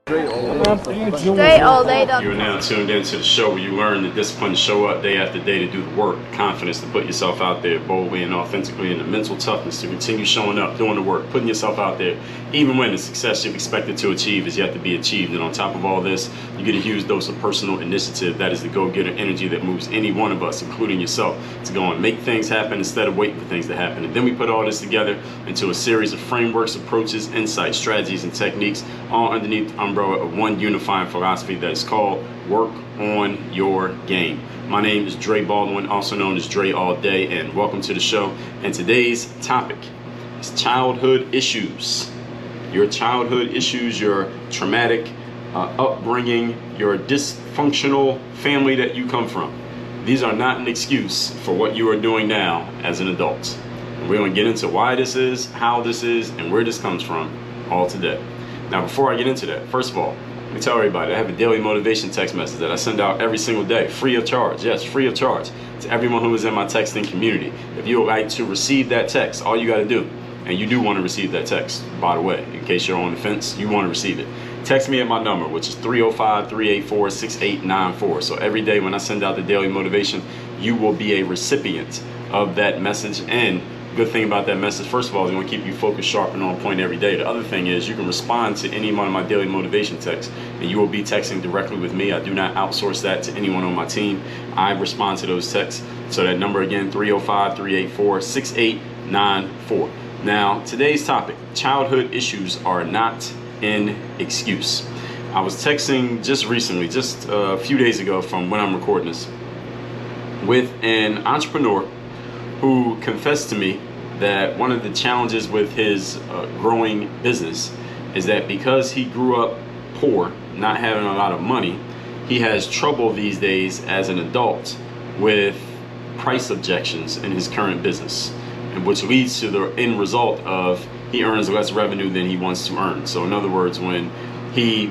Dre all day. You are now tuned into the show where you learn the discipline to show up day after day to do the work, confidence to put yourself out there boldly and authentically, and the mental toughness to continue showing up, doing the work, putting yourself out there, even when the success you've expected to achieve is yet to be achieved. And on top of all this, you get a huge dose of personal initiative. That is the go-getter energy that moves any one of us, including yourself, to go and make things happen instead of waiting for things to happen. And then we put all this together into a series of frameworks, approaches, insights, strategies, and techniques, all underneath the umbrella of one unifying philosophy that is called work on your game. My name is Dre Baldwin, also known as Dre All Day, and welcome to the show. And today's topic is childhood issues. Your childhood issues, your traumatic upbringing, your dysfunctional family that you come from. These are not an excuse for what you are doing now as an adult. And we're going to get into why this is, how this is, and where this comes from all today. Now, before I get into that, first of all, let me tell everybody, I have a daily motivation text message that I send out every single day, free of charge. Yes, free of charge to everyone who is in my texting community. If you would like to receive that text, all you got to do, and you do want to receive that text, by the way, in case you're on the fence, you want to receive it. Text me at my number, which is 305-384-6894. So every day when I send out the daily motivation, you will be a recipient of that message. And good thing about that message, first of all, is going to keep you focused, sharp, and on point every day. The other thing is you can respond to any one of my daily motivation texts, and you will be texting directly with me. I do not outsource that to anyone on my team. I respond to those texts. So that number again, 305-384-6894. Now, today's topic, childhood issues are not an excuse. I was texting just recently, just a few days ago from when I'm recording this, with an entrepreneur who confessed to me that one of the challenges with his growing business is that because he grew up poor, not having a lot of money, he has trouble these days as an adult with price objections in his current business, and which leads to the end result of he earns less revenue than he wants to earn. So in other words, when he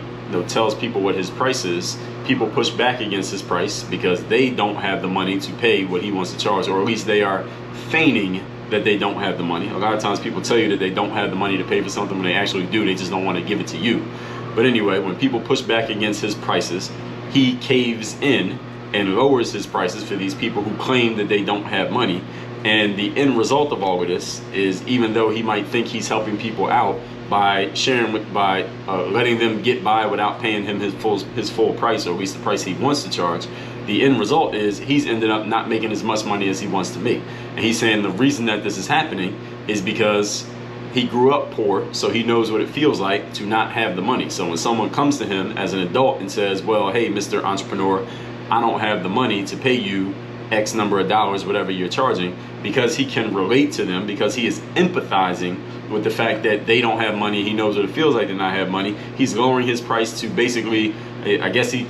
tells people what his price is, people push back against his price because they don't have the money to pay what he wants to charge, or at least they are feigning that they don't have the money. A lot of times people tell you that they don't have the money to pay for something when they actually do. They just don't want to give it to you. But anyway, when people push back against his prices, he caves in and lowers his prices for these people who claim that they don't have money. And the end result of all of this is, even though he might think he's helping people out by letting them get by without paying him his full price, or at least the price he wants to charge, the end result is he's ended up not making as much money as he wants to make. And he's saying the reason that this is happening is because he grew up poor, so he knows what it feels like to not have the money. So when someone comes to him as an adult and says, well, hey, Mr. Entrepreneur, I don't have the money to pay you X number of dollars, whatever you're charging, because he can relate to them, because he is empathizing with the fact that they don't have money. He knows what it feels like to not have money. He's lowering his price to basically, I guess he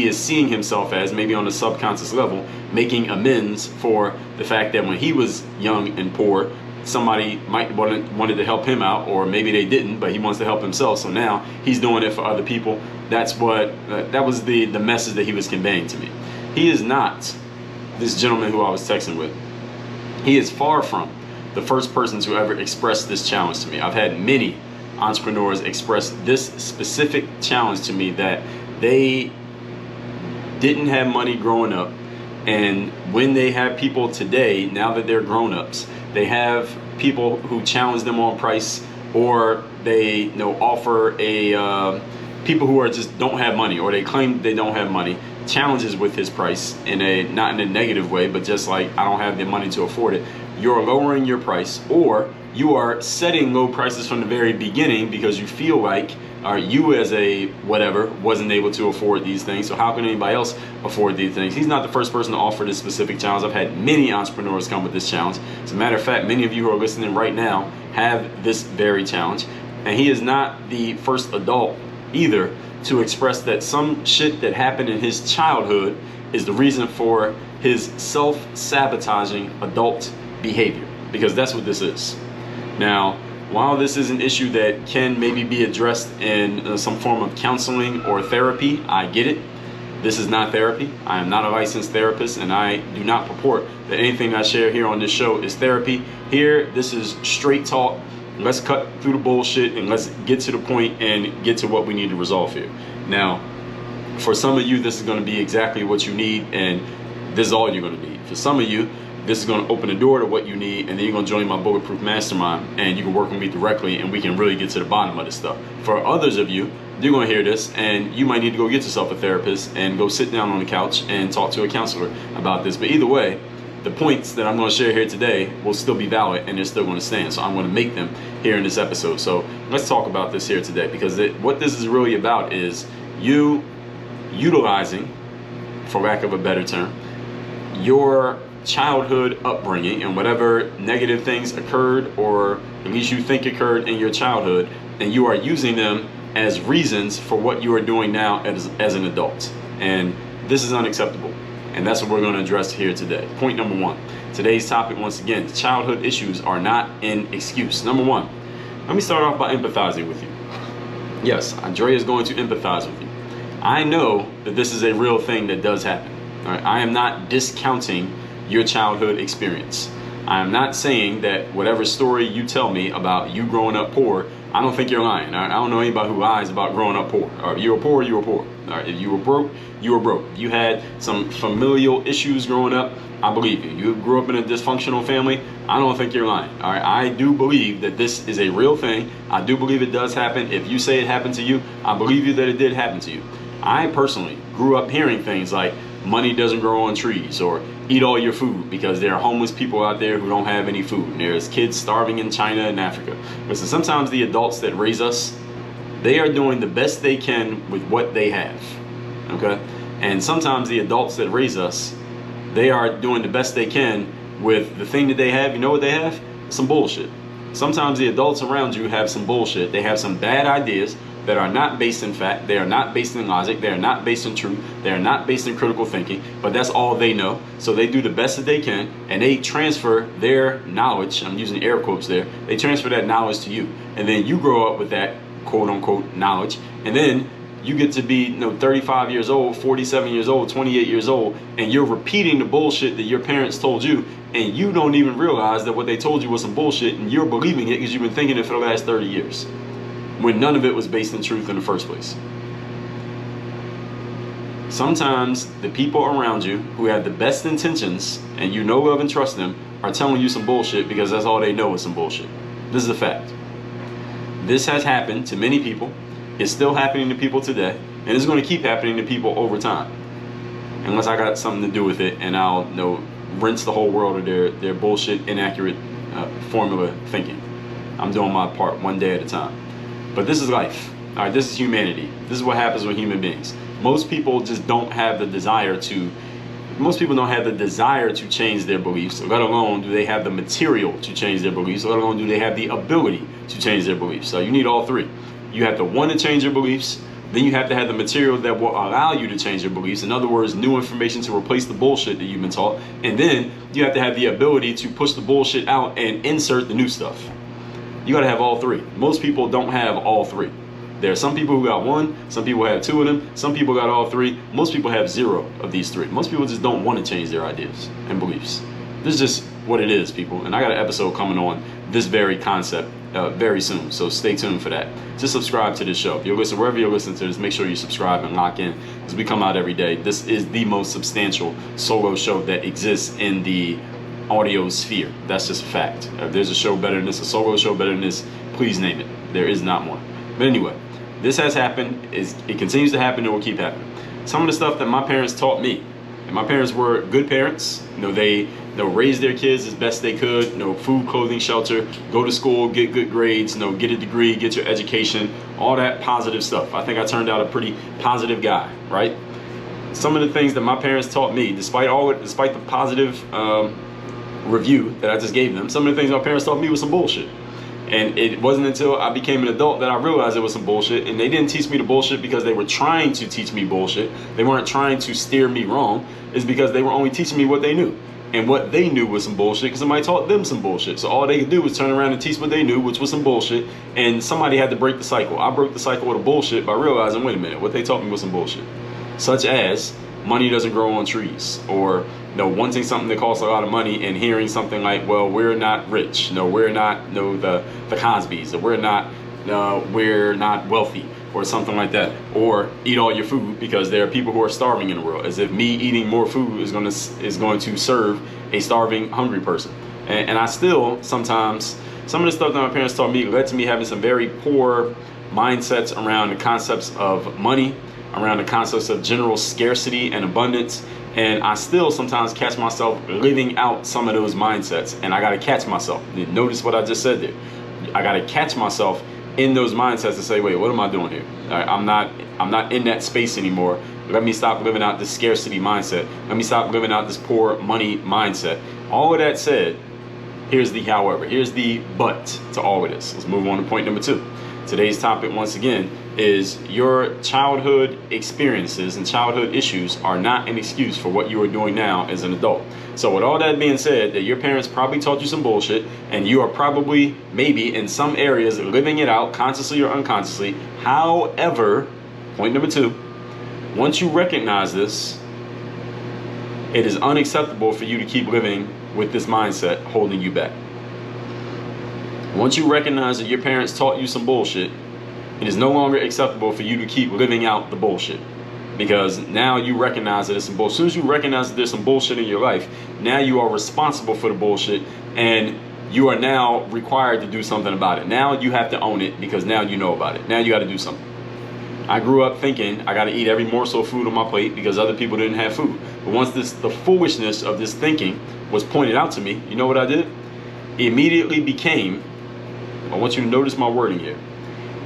is seeing himself as, maybe on a subconscious level, making amends for the fact that when he was young and poor, somebody might wanted to help him out, or maybe they didn't, but he wants to help himself. So now he's doing it for other people. That was the message that he was conveying to me. He is not, this gentleman who I was texting with, he is far from the first person to ever express this challenge to me. I've had many entrepreneurs express this specific challenge to me, that they didn't have money growing up, and when they have people today, now that they're grown-ups, they have people who challenge them on price, or they offer people who are just don't have money, or they claim they don't have money, challenges with his price not in a negative way, but just like, I don't have the money to afford it. You're lowering your price, or you are setting low prices from the very beginning because you feel like you as a whatever wasn't able to afford these things, so how can anybody else afford these things? He's not the first person to offer this specific challenge. I've had many entrepreneurs come with this challenge. As a matter of fact, many of you who are listening right now have this very challenge, and he is not the first adult either to express that some shit that happened in his childhood is the reason for his self-sabotaging adult behavior, because that's what this is. Now, while this is an issue that can maybe be addressed in some form of counseling or therapy, I get it. This is not therapy. I am not a licensed therapist, and I do not purport that anything I share here on this show is therapy. Here, this is straight talk Let's cut through the bullshit and let's get to the point and get to what we need to resolve here. Now, for some of you, this is going to be exactly what you need, and this is all you're going to need. For some of you, this is going to open the door to what you need, and then you're going to join my Bulletproof Mastermind, and you can work with me directly, and we can really get to the bottom of this stuff. For others of you, you're going to hear this, and you might need to go get yourself a therapist and go sit down on the couch and talk to a counselor about this. But either way, the points that I'm going to share here today will still be valid, and they're still going to stand. So I'm going to make them here in this episode. So let's talk about this here today, because what this is really about is you utilizing, for lack of a better term, your childhood upbringing and whatever negative things occurred, or at least you think occurred in your childhood, and you are using them as reasons for what you are doing now as an adult. And this is unacceptable. And that's what we're going to address here today. Point number one. Today's topic, once again, childhood issues are not an excuse. Number one, let me start off by empathizing with you. Yes, Dre is going to empathize with you. I know that this is a real thing that does happen. All right? I am not discounting your childhood experience. I am not saying that whatever story you tell me about you growing up poor, I don't think you're lying. All right? I don't know anybody who lies about growing up poor. All right? You were poor, you were poor. All right? If you were broke, you were broke. You had some familial issues growing up, I believe you. You grew up in a dysfunctional family, I don't think you're lying. All right? I do believe that this is a real thing. I do believe it does happen. If you say it happened to you, I believe you that it did happen to you. I personally grew up hearing things like money doesn't grow on trees, or eat all your food, because there are homeless people out there who don't have any food. And there's kids starving in China and Africa. Listen, sometimes the adults that raise us, they are doing the best they can with what they have. Okay? And sometimes the adults that raise us, they are doing the best they can with the thing that they have. You know what they have? Some bullshit. Sometimes the adults around you have some bullshit. They have some bad ideas that are not based in fact, they are not based in logic, they are not based in truth, they are not based in critical thinking, but that's all they know. So they do the best that they can, and they transfer their knowledge, I'm using air quotes there, they transfer that knowledge to you. And then you grow up with that quote unquote knowledge, and then you get to be 35 years old, 47 years old, 28 years old, and you're repeating the bullshit that your parents told you, and you don't even realize that what they told you was some bullshit, and you're believing it because you've been thinking it for the last 30 years. When none of it was based in truth in the first place. Sometimes the people around you who have the best intentions, and you know, love, and trust them, are telling you some bullshit because that's all they know is some bullshit. This is a fact. This has happened to many people. It's still happening to people today, and it's going to keep happening to people over time. Unless I got something to do with it, and I'll rinse the whole world of their bullshit, inaccurate formula thinking. I'm doing my part one day at a time. But this is life. All right, this is humanity. This is what happens with human beings. Most people just don't have the desire to. Most people don't have the desire to change their beliefs, let alone do they have the material to change their beliefs, let alone do they have the ability to change their beliefs. So you need all three. You have to want to change your beliefs, then you have to have the material that will allow you to change your beliefs. In other words, new information to replace the bullshit that you've been taught. And then you have to have the ability to push the bullshit out and insert the new stuff. You got to have all three. Most people don't have all three. There are some people who got one, some people have two of them, some people got all three. Most people have zero of these three. Most people just don't want to change their ideas and beliefs. This is just what it is, people. And I got an episode coming on this very concept very soon, so stay tuned for that. Just subscribe to this show. If you're listening, wherever you're listening to this, make sure you subscribe and lock in, because we come out every day. This is the most substantial solo show that exists in the audio sphere. That's just a fact. If there's a show better than this, a solo show better than this, please name it. There is not one. But anyway, this has happened. It continues to happen. It will keep happening. Some of the stuff that my parents taught me, and my parents were good parents. They raised their kids as best they could. Food, clothing, shelter, go to school, get good grades, get a degree, get your education, all that positive stuff. I think I turned out a pretty positive guy, right? Some of the things that my parents taught me, despite the positive review that I just gave them, some of the things my parents taught me was some bullshit. And it wasn't until I became an adult that I realized it was some bullshit. And they didn't teach me the bullshit because they were trying to teach me bullshit. They weren't trying to steer me wrong. It's because they were only teaching me what they knew. And what they knew was some bullshit because somebody taught them some bullshit. So all they could do was turn around and teach what they knew, which was some bullshit. And somebody had to break the cycle. I broke the cycle with the bullshit by realizing, wait a minute, what they taught me was some bullshit. Such as money doesn't grow on trees, or wanting something that costs a lot of money and hearing something like, well, we're not rich, we're not the Cosbys, or we're not wealthy, or something like that. Or eat all your food, because there are people who are starving in the world, as if me eating more food is going to serve a starving, hungry person. And I still sometimes, some of the stuff that my parents taught me led to me having some very poor mindsets around the concepts of money, around the concepts of general scarcity and abundance. And I still sometimes catch myself living out some of those mindsets, and I got to catch myself. Notice what I just said there. I got to catch myself in those mindsets and say, wait, what am I doing here? I'm not in that space anymore. Let me stop living out this scarcity mindset. Let me stop living out this poor money mindset. All of that said, here's the however, here's the but to all of this. Let's move on to point number 2. Today's topic, once again, is your childhood experiences and childhood issues are not an excuse for what you are doing now as an adult. So with all that being said, that your parents probably taught you some bullshit, and you are probably, maybe in some areas, living it out consciously or unconsciously. However, point number 2, once you recognize this, it is unacceptable for you to keep living with this mindset holding you back. Once you recognize that your parents taught you some bullshit, it is no longer acceptable for you to keep living out the bullshit. Because now you recognize that it's some bullshit. As soon as you recognize that there's some bullshit in your life, now you are responsible for the bullshit, and you are now required to do something about it. Now you have to own it, because now you know about it. Now you got to do something. I grew up thinking I got to eat every morsel of food on my plate because other people didn't have food. But once the foolishness of this thinking was pointed out to me, you know what I did? It immediately became, I want you to notice my wording here.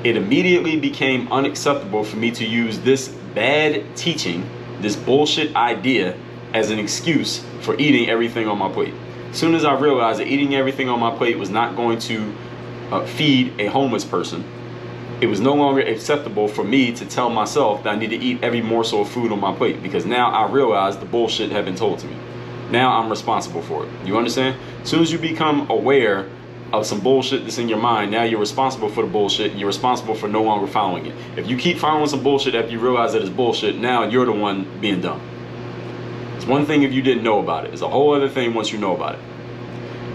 It immediately became unacceptable for me to use this bad teaching, this bullshit idea, as an excuse for eating everything on my plate. As soon as I realized that eating everything on my plate was not going to feed a homeless person, it was no longer acceptable for me to tell myself that I need to eat every morsel of food on my plate, because now I realize the bullshit had been told to me. Now I'm responsible for it. You understand? As soon as you become aware of some bullshit that's in your mind, now you're responsible for the bullshit, and you're responsible for no longer following it. If you keep following some bullshit after you realize that it's bullshit, now you're the one being dumb. It's one thing if you didn't know about it. It's a whole other thing once you know about it.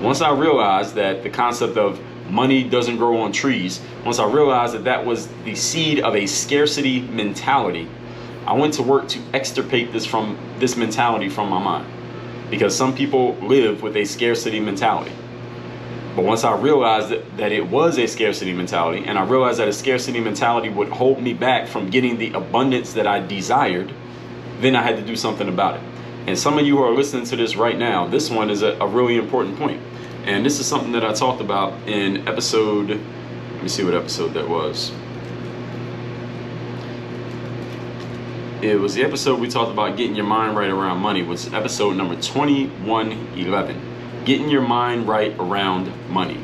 Once I realized that the concept of money doesn't grow on trees, once I realized that that was the seed of a scarcity mentality, I went to work to extirpate this mentality from my mind. Because some people live with a scarcity mentality. But once I realized that it was a scarcity mentality, and I realized that a scarcity mentality would hold me back from getting the abundance that I desired, then I had to do something about it. And some of you who are listening to this right now, this one is a really important point. And this is something that I talked about in episode, let me see what episode that was. It was the episode we talked about getting your mind right around money, which is episode number 2111. Getting your mind right around money.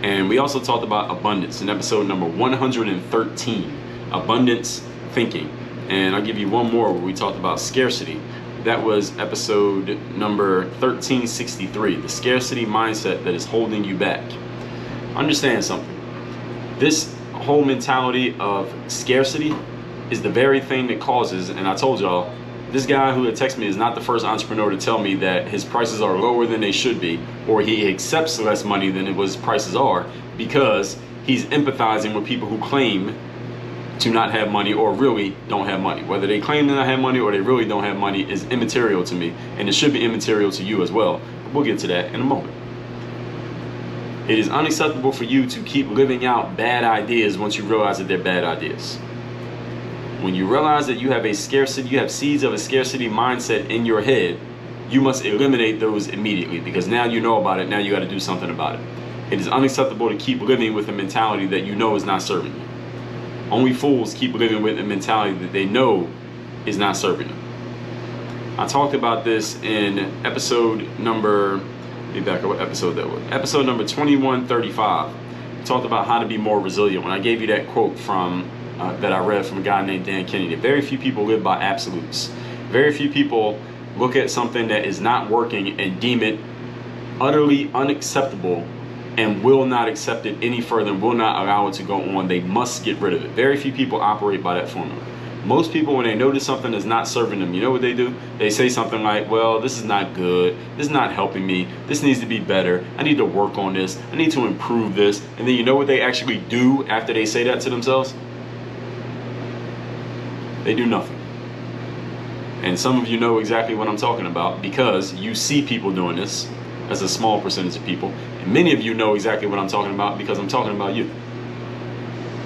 And we also talked about abundance in episode number 113, abundance thinking. And I'll give you one more where we talked about scarcity. That was episode number 1363, the scarcity mindset that is holding you back. Understand something. This whole mentality of scarcity is the very thing that causes, and I told y'all, this guy who had texted me is not the first entrepreneur to tell me that his prices are lower than they should be, or he accepts less money than his prices are, because he's empathizing with people who claim to not have money or really don't have money. Whether they claim to not have money or they really don't have money is immaterial to me, and it should be immaterial to you as well. We'll get to that in a moment. It is unacceptable for you to keep living out bad ideas once you realize that they're bad ideas. When you realize that you have seeds of a scarcity mindset in your head, you must eliminate those immediately, because now you know about it, now you got to do something about it. It is unacceptable to keep living with a mentality that you know is not serving you. Only fools keep living with a mentality that they know is not serving them. I talked about this in episode number, let me back up what episode that was. Episode number 2135. I talked about how to be more resilient. When I gave you that quote from that I read from a guy named Dan Kennedy. Very few people live by absolutes. Very few people look at something that is not working and deem it utterly unacceptable and will not accept it any further and will not allow it to go on. They must get rid of it. Very few people operate by that formula. Most people, when they notice something is not serving them, you know what they do? They say something like, well, this is not good. This is not helping me. This needs to be better. I need to work on this. I need to improve this. And then you know what they actually do after they say that to themselves? They do nothing. And some of you know exactly what I'm talking about because you see people doing this as a small percentage of people. And many of you know exactly what I'm talking about because I'm talking about you.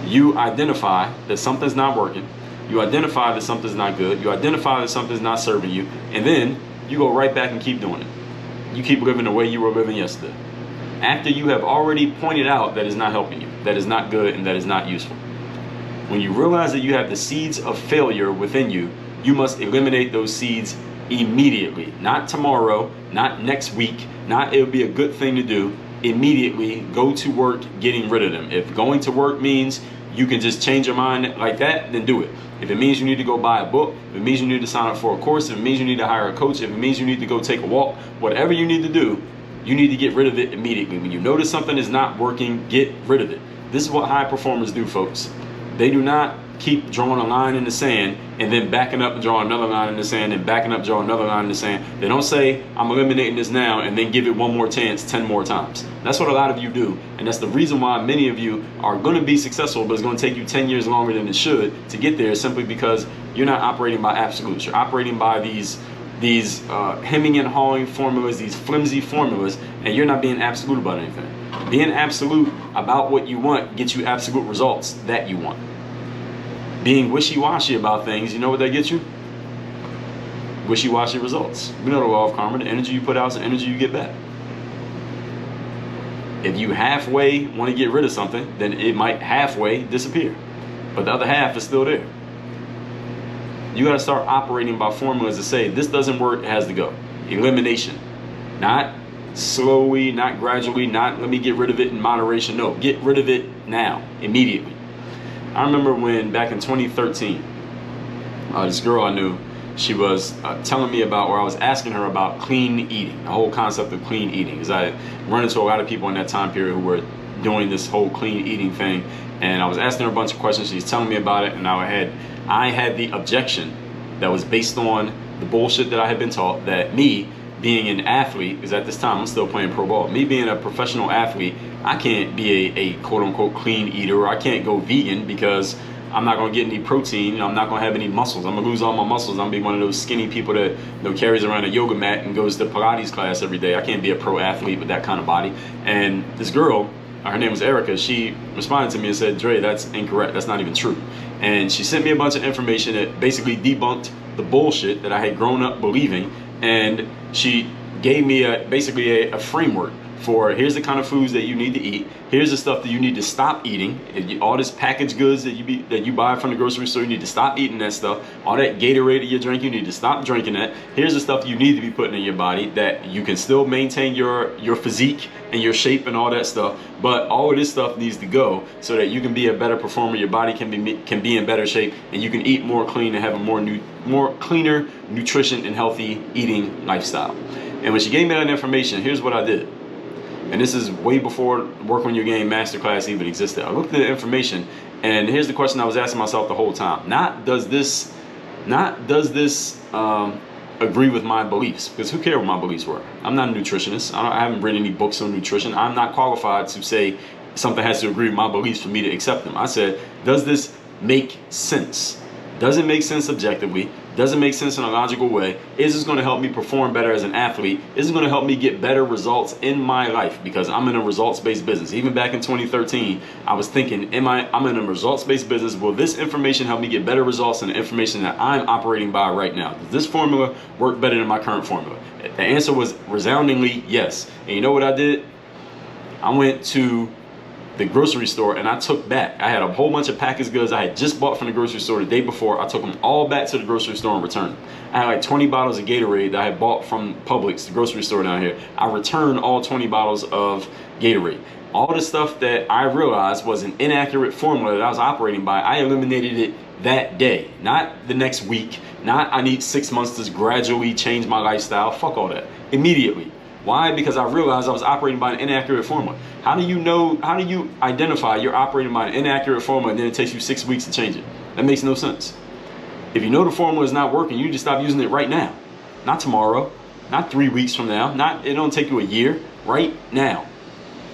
You identify that something's not working. You identify that something's not good. You identify that something's not serving you. And then you go right back and keep doing it. You keep living the way you were living yesterday. After you have already pointed out that is not helping you, that is not good, and that is not useful. When you realize that you have the seeds of failure within you, you must eliminate those seeds immediately. Not tomorrow, not next week, not it'll be a good thing to do. Immediately go to work getting rid of them. If going to work means you can just change your mind like that, then do it. If it means you need to go buy a book, if it means you need to sign up for a course, if it means you need to hire a coach, if it means you need to go take a walk, whatever you need to do, you need to get rid of it immediately. When you notice something is not working, get rid of it. This is what high performers do, folks. They do not keep drawing a line in the sand and then backing up and drawing another line in the sand and backing up, drawing another line in the sand. They don't say, I'm eliminating this now and then give it one more chance 10 more times. That's what a lot of you do. And that's the reason why many of you are going to be successful, but it's going to take you 10 years longer than it should to get there, simply because you're not operating by absolutes. You're operating by these hemming and hawing formulas, these flimsy formulas, and you're not being absolute about anything. Being absolute about what you want gets you absolute results that you want. Being wishy-washy about things, you know what that gets you? Wishy-washy results. We know the law of karma. The energy you put out is the energy you get back. If you halfway want to get rid of something, then it might halfway disappear. But the other half is still there. You got to start operating by formulas that say, this doesn't work, it has to go. Elimination. Not slowly, not gradually, not let me get rid of it in moderation. No, get rid of it now, immediately. I remember when back in 2013, this girl I knew, she was telling me about, or I was asking her about clean eating, the whole concept of clean eating. Because I run into a lot of people in that time period who were doing this whole clean eating thing. And I was asking her a bunch of questions. She's telling me about it. And I had the objection that was based on the bullshit that I had been taught, that me being an athlete, because at this time I'm still playing pro ball, me being a professional athlete, I can't be a quote unquote clean eater, or I can't go vegan because I'm not going to get any protein, I'm not going to have any muscles, I'm going to lose all my muscles, I'm going to be one of those skinny people that carries around a yoga mat and goes to Pilates class every day. I can't be a pro athlete with that kind of body. And this girl, her name was Erica, she responded to me and said, Dre, that's incorrect, that's not even true. And she sent me a bunch of information that basically debunked the bullshit that I had grown up believing. And she gave me basically a framework for, here's the kind of foods that you need to eat, here's the stuff that you need to stop eating, all this packaged goods that you buy from the grocery store, you need to stop eating that stuff, all that Gatorade that you drink, you need to stop drinking that. Here's the stuff you need to be putting in your body that you can still maintain your physique and your shape and all that stuff, but all of this stuff needs to go so that you can be a better performer, your body can be in better shape, and you can eat more clean and have a more cleaner nutrition and healthy eating lifestyle. And when she gave me that information, here's what I did. And this is way before Work on Your Game Masterclass even existed. I looked at the information, and here's the question I was asking myself the whole time. Not does this agree with my beliefs, because who cares what my beliefs were? I'm not a nutritionist. I haven't written any books on nutrition. I'm not qualified to say something has to agree with my beliefs for me to accept them. I said, does this make sense? Does it make sense objectively? Does it make sense in a logical way? Is this going to help me perform better as an athlete? Is it going to help me get better results in my life? Because I'm in a results-based business. Even back in 2013, I was thinking, I'm in a results-based business. Will this information help me get better results than the information that I'm operating by right now? Does this formula work better than my current formula? The answer was resoundingly yes. And you know what I did? I went to the grocery store and I took back. I had a whole bunch of packaged goods I had just bought from the grocery store the day before. I took them all back to the grocery store and returned them. I had like 20 bottles of Gatorade that I had bought from Publix, the grocery store down here. I returned all 20 bottles of Gatorade. All the stuff that I realized was an inaccurate formula that I was operating by, I eliminated it that day. Not the next week, not I need 6 months to gradually change my lifestyle. Fuck all that. Immediately. Why? Because I realized I was operating by an inaccurate formula. How do you identify you're operating by an inaccurate formula and then it takes you 6 weeks to change it? That makes no sense. If you know the formula is not working, you need to stop using it right now. Not tomorrow, not 3 weeks from now, it don't take you a year, right now.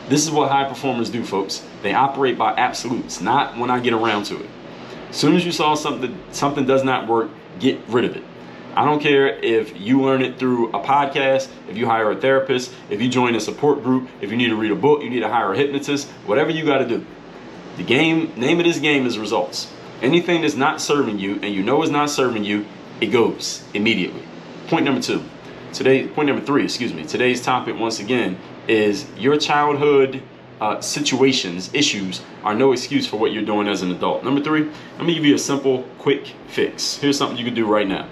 This is what high performers do, folks. They operate by absolutes, not when I get around to it. As soon as you saw something does not work, get rid of it. I don't care if you learn it through a podcast, if you hire a therapist, if you join a support group, if you need to read a book, you need to hire a hypnotist, whatever you got to do. The name of this game is results. Anything that's not serving you and you know is not serving you, it goes immediately. Point number three, today's topic once again is your childhood situations, issues are no excuse for what you're doing as an adult. Number three, let me give you a simple, quick fix. Here's something you can do right now.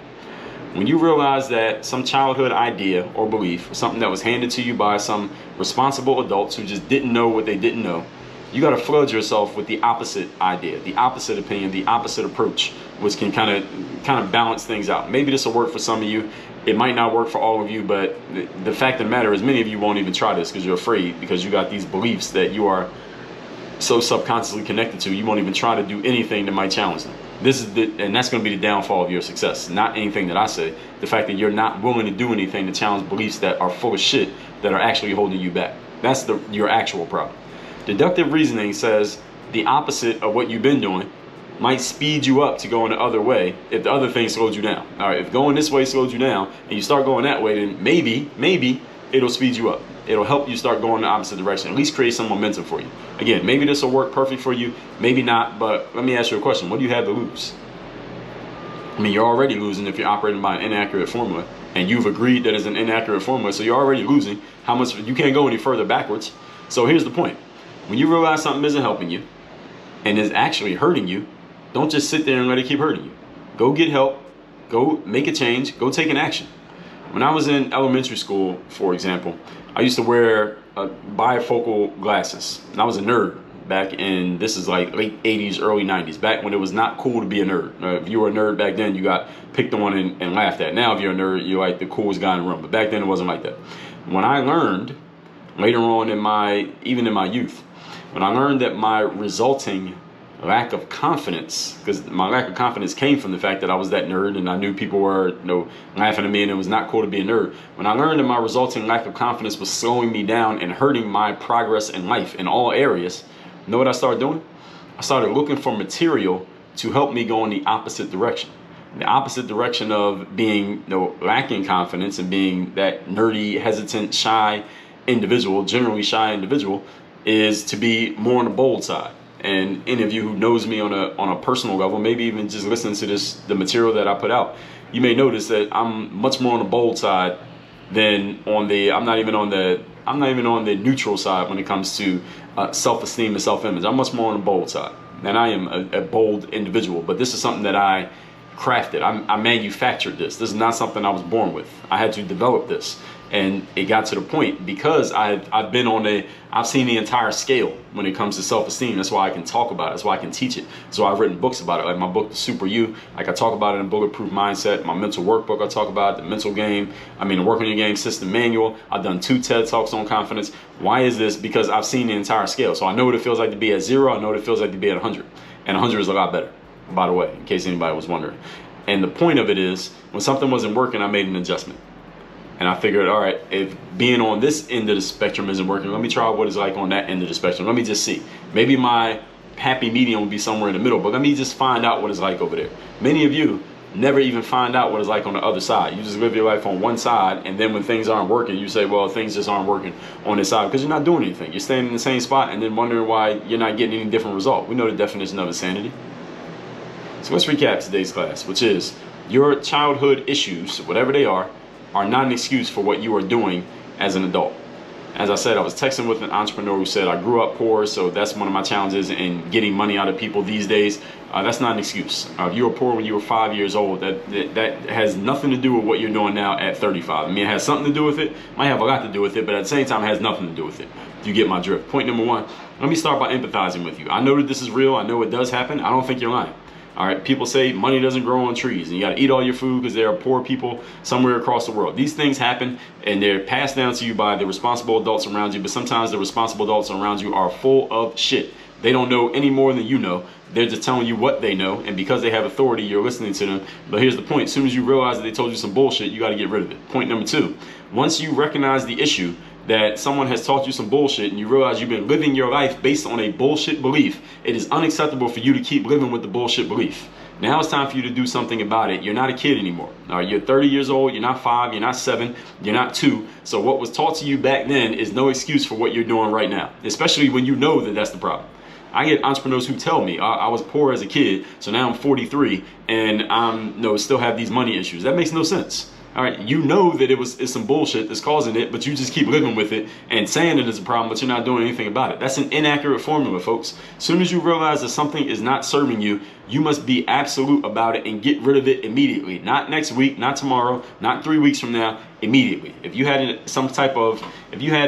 When you realize that some childhood idea or belief, or something that was handed to you by some responsible adults who just didn't know what they didn't know, you got to flood yourself with the opposite idea, the opposite opinion, the opposite approach, which can kind of balance things out. Maybe this will work for some of you. It might not work for all of you, but the fact of the matter is many of you won't even try this because you're afraid, because you got these beliefs that you are so subconsciously connected to, you won't even try to do anything that might challenge them. And that's going to be the downfall of your success. Not anything that I say. The fact that you're not willing to do anything to challenge beliefs that are full of shit that are actually holding you back. That's your actual problem. Deductive reasoning says the opposite of what you've been doing might speed you up to going the other way if the other thing slowed you down. All right, if going this way slowed you down and you start going that way, then maybe it'll speed you up. It'll help you start going the opposite direction, at least create some momentum for you. Again, maybe this will work perfect for you, maybe not, but let me ask you a question. What do you have to lose? I mean, you're already losing if you're operating by an inaccurate formula, and you've agreed that it's an inaccurate formula, so you're already losing. How much? You can't go any further backwards. So here's the point. When you realize something isn't helping you and is actually hurting you, don't just sit there and let it keep hurting you. Go get help. Go make a change. Go take an action. When I was in elementary school, for example, I used to wear bifocal glasses. And I was a nerd back in, this is like late 80s, early 90s, back when it was not cool to be a nerd. If you were a nerd back then, you got picked on and laughed at. Now, if you're a nerd, you're like the coolest guy in the room. But back then, it wasn't like that. When I learned, later on even in my youth, when I learned that my resulting lack of confidence, because my lack of confidence came from the fact that I was that nerd and I knew people were laughing at me and it was not cool to be a nerd. When I learned that my resulting lack of confidence was slowing me down and hurting my progress in life in all areas, you know what I started doing? I started looking for material to help me go in the opposite direction. The opposite direction of being lacking confidence and being that nerdy, hesitant, shy individual, generally shy individual, is to be more on the bold side. And any of you who knows me on a personal level, maybe even just listening to the material that I put out, you may notice that I'm much more on the bold side than I'm not even on the neutral side when it comes to self-esteem and self-image. I'm much more on the bold side. And I am a bold individual, but this is something that I crafted. I manufactured this. This is not something I was born with. I had to develop this. And it got to the point because I've seen the entire scale when it comes to self-esteem. That's why I can talk about it. That's why I can teach it. So I've written books about it, like my book, The Super You. Like I talk about it in Bulletproof Mindset. My mental workbook, I talk about the mental game. The Work on Your Game System manual. I've done 2 TED Talks on confidence. Why is this? Because I've seen the entire scale. So I know what it feels like to be at 0. I know what it feels like to be at 100. And 100 is a lot better, by the way, in case anybody was wondering. And the point of it is, when something wasn't working, I made an adjustment. And I figured, all right, if being on this end of the spectrum isn't working, let me try what it's like on that end of the spectrum. Let me just see. Maybe my happy medium will be somewhere in the middle, but let me just find out what it's like over there. Many of you never even find out what it's like on the other side. You just live your life on one side, and then when things aren't working, you say, well, things just aren't working on this side because you're not doing anything. You're staying in the same spot and then wondering why you're not getting any different result. We know the definition of insanity. So let's recap today's class, which is your childhood issues, whatever they are not an excuse for what you are doing as an adult. As I said, I was texting with an entrepreneur who said, I grew up poor, so that's one of my challenges in getting money out of people these days. That's not an excuse. If you were poor when you were 5 years old, that has nothing to do with what you're doing now at 35. It has something to do with it, might have a lot to do with it, but at the same time, it has nothing to do with it. You get my drift. Point number 1, let me start by empathizing with you. I know that this is real. I know it does happen. I don't think you're lying. All right, people say money doesn't grow on trees and you got to eat all your food because there are poor people somewhere across the world. These things happen and they're passed down to you by the responsible adults around you, but sometimes the responsible adults around you are full of shit. They don't know any more than you know. They're just telling you what they know, and because they have authority, you're listening to them. But here's the point: as soon as you realize that they told you some bullshit, you got to get rid of it. Point number 2: once you recognize the issue that someone has taught you some bullshit and you realize you've been living your life based on a bullshit belief, it is unacceptable for you to keep living with the bullshit belief. Now it's time for you to do something about it. You're not a kid anymore. All right, you're 30 years old, you're not 5, you're not 7, you're not 2. So what was taught to you back then is no excuse for what you're doing right now, especially when you know that that's the problem. I get entrepreneurs who tell me I was poor as a kid, so now I'm 43 and I'm still have these money issues. That makes no sense. All right, you know that it's some bullshit that's causing it, but you just keep living with it and saying it is a problem, but you're not doing anything about it. That's an inaccurate formula, folks. As soon as you realize that something is not serving you, you must be absolute about it and get rid of it immediately. Not next week, not tomorrow, not 3 weeks from now, immediately. If you had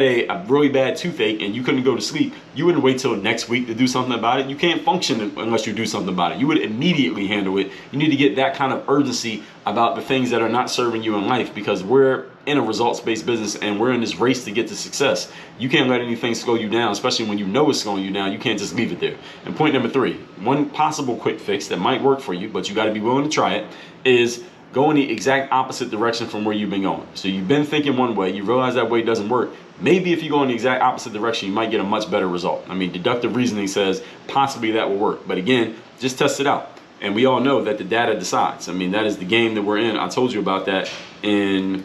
a really bad toothache and you couldn't go to sleep, you wouldn't wait till next week to do something about it. You can't function unless you do something about it. You would immediately handle it. You need to get that kind of urgency about the things that are not serving you in life, because we're in a results-based business and we're in this race to get to success. You can't let anything slow you down, especially when you know it's slowing you down. You can't just leave it there. And point number 3, one possible quick fix that might work for you, but you got to be willing to try it, is go in the exact opposite direction from where you've been going. So you've been thinking one way, you realize that way doesn't work. Maybe if you go in the exact opposite direction, you might get a much better result. I mean, deductive reasoning says possibly that will work. But again, just test it out. And we all know that the data decides. I mean, that is the game that we're in. I told you about that in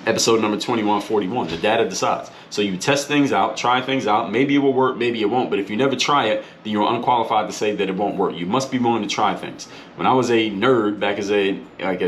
episode number 2141. The data decides. So you test things out, try things out. Maybe it will work, maybe it won't. But if you never try it, then you're unqualified to say that it won't work. You must be willing to try things. When I was a nerd back as a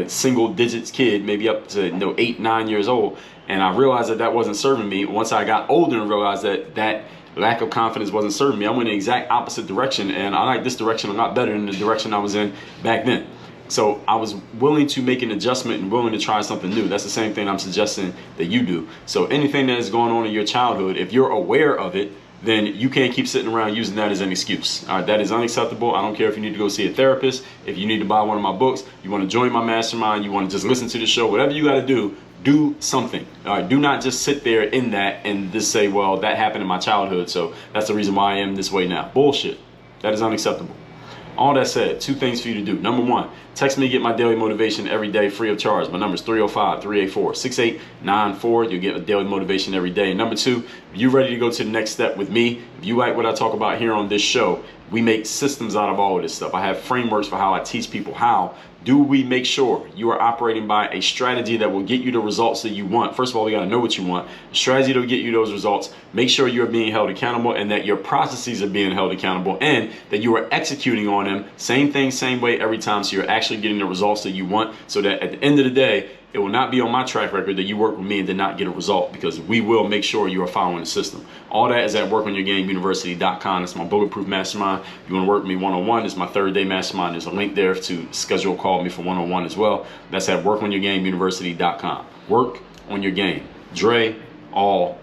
single digits kid, maybe up to 8, 9 years old, and I realized that wasn't serving me. Once I got older and realized that lack of confidence wasn't serving me, I went in the exact opposite direction, and I like this direction a lot better than the direction I was in back then. So I was willing to make an adjustment and willing to try something new. That's the same thing I'm suggesting that you do. So anything that is going on in your childhood, if you're aware of it, then you can't keep sitting around using that as an excuse. All right, that is unacceptable. I don't care if you need to go see a therapist, if you need to buy one of my books, you want to join my mastermind, you want to just listen to the show, whatever you got to do something. All right, do not just sit there in that and just say, well, that happened in my childhood, so that's the reason why I am this way now. Bullshit. That is unacceptable. All that said, 2 things for you to do. Number 1, text me to get my daily motivation every day free of charge. My number is 305-384-6894. You'll get a daily motivation every day. And number 2, if you're ready to go to the next step with me, if you like what I talk about here on this show, we make systems out of all of this stuff. I have frameworks for how I teach people how do we make sure you are operating by a strategy that will get you the results that you want. First of all, we got to know what you want. A strategy to get you those results. Make sure you're being held accountable and that your processes are being held accountable and that you are executing on them. Same thing, same way every time. So you're actually getting the results that you want, so that at the end of the day, it will not be on my track record that you work with me and did not get a result, because we will make sure you are following the system. All that is at workonyourgameuniversity.com. That's my bulletproof mastermind. If you want to work with me one-on-one, it's my 3rd-day mastermind. There's a link there to schedule a call with me for one-on-one as well. That's at workonyourgameuniversity.com. Work on your game. Dre, all